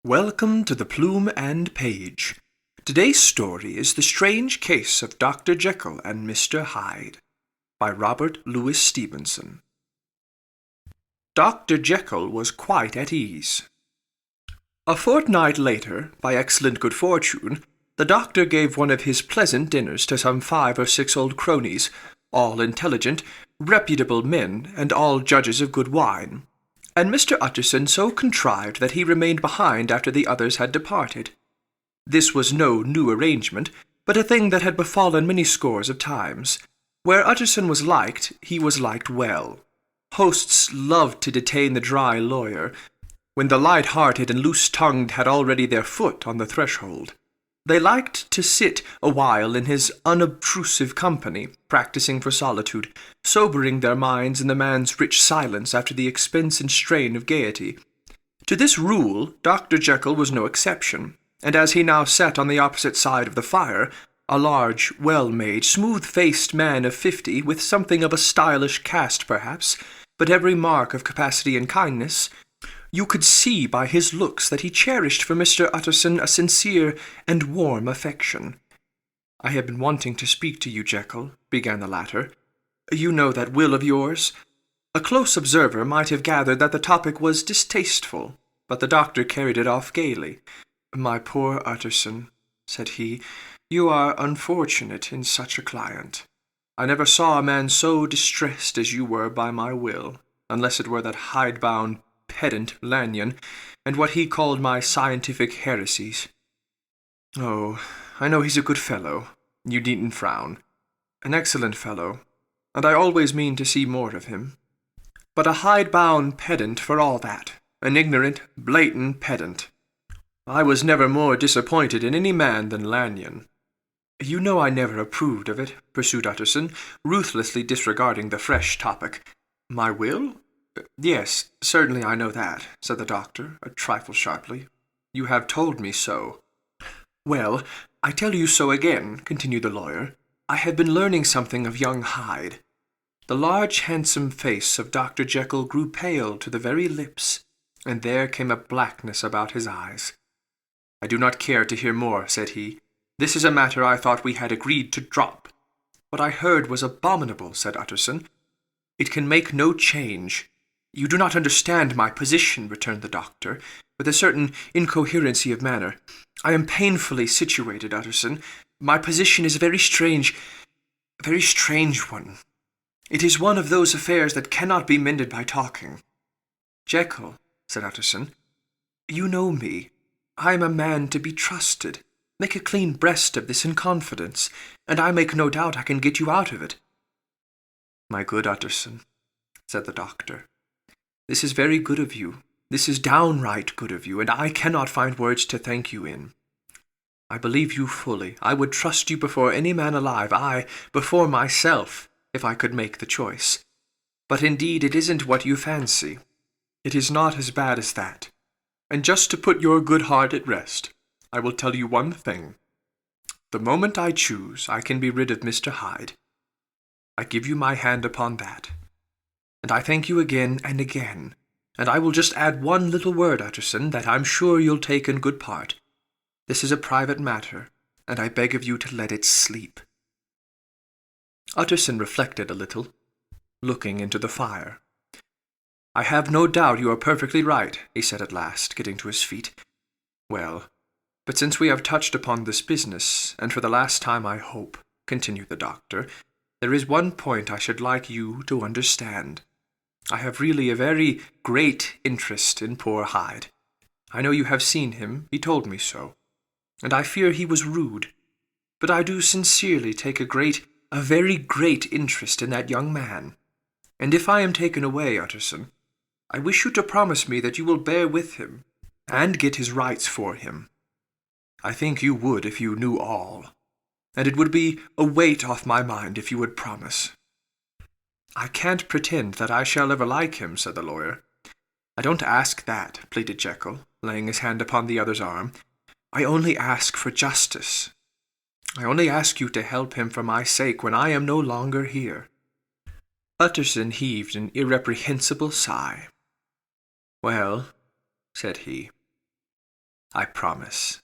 Welcome to the Plume and Page. Today's story is The Strange Case of Dr. Jekyll and Mr. Hyde by Robert Louis Stevenson. Dr. Jekyll was quite at ease. A fortnight later, by excellent good fortune, the doctor gave one of his pleasant dinners to some 5 or 6 old cronies, all intelligent, reputable men, and all judges of good wine. And Mr. Utterson so contrived that he remained behind after the others had departed. This was no new arrangement, but a thing that had befallen many scores of times. Where Utterson was liked, he was liked well. Hosts loved to detain the dry lawyer, when the light-hearted and loose-tongued had already their foot on the threshold. They liked to sit a while in his unobtrusive company, practising for solitude, sobering their minds in the man's rich silence after the expense and strain of gaiety. To this rule Dr. Jekyll was no exception, and as he now sat on the opposite side of the fire, a large, well-made, smooth-faced man of 50, with something of a stylish cast perhaps, but every mark of capacity and kindness, you could see by his looks that he cherished for Mr. Utterson a sincere and warm affection. "I have been wanting to speak to you, Jekyll," began the latter. "You know that will of yours?" A close observer might have gathered that the topic was distasteful, but the doctor carried it off gaily. "My poor Utterson," said he, "you are unfortunate in such a client. I never saw a man so distressed as you were by my will, unless it were that hidebound pedant Lanyon, and what he called my scientific heresies. Oh, I know he's a good fellow. You needn't frown. An excellent fellow, and I always mean to see more of him. But a hidebound pedant for all that, an ignorant, blatant pedant. I was never more disappointed in any man than Lanyon." "You know I never approved of it," pursued Utterson, ruthlessly disregarding the fresh topic. "My will? Yes, certainly I know that," said the doctor, a trifle sharply. "You have told me so." "Well, I tell you so again," continued the lawyer. "I have been learning something of young Hyde." The large, handsome face of Dr. Jekyll grew pale to the very lips, and there came a blackness about his eyes. "I do not care to hear more," said he. "This is a matter I thought we had agreed to drop." "What I heard was abominable," said Utterson. "It can make no change." "You do not understand my position," returned the doctor, with a certain incoherency of manner. "I am painfully situated, Utterson. My position is a very strange one. It is one of those affairs that cannot be mended by talking." "Jekyll," said Utterson, "you know me. I am a man to be trusted. Make a clean breast of this in confidence, and I make no doubt I can get you out of it." "My good Utterson," said the doctor, "this is very good of you. This is downright good of you, and I cannot find words to thank you in. I believe you fully. I would trust you before any man alive, aye, before myself, if I could make the choice. But indeed it isn't what you fancy. It is not as bad as that. And just to put your good heart at rest, I will tell you one thing. The moment I choose, I can be rid of Mr. Hyde. I give you my hand upon that. And I thank you again and again, and I will just add one little word, Utterson, that I'm sure you'll take in good part. This is a private matter, and I beg of you to let it sleep." Utterson reflected a little, looking into the fire. "I have no doubt you are perfectly right," he said at last, getting to his feet. "Well, but since we have touched upon this business, and for the last time I hope," continued the doctor, "there is one point I should like you to understand. I have really a very great interest in poor Hyde. I know you have seen him, he told me so, and I fear he was rude. But I do sincerely take a very great interest in that young man. And if I am taken away, Utterson, I wish you to promise me that you will bear with him, and get his rights for him. I think you would if you knew all, and it would be a weight off my mind if you would promise." "I can't pretend that I shall ever like him," said the lawyer. "I don't ask that," pleaded Jekyll, laying his hand upon the other's arm. "I only ask for justice. I only ask you to help him for my sake when I am no longer here." Utterson heaved an irreprehensible sigh. "Well," said he, I promise.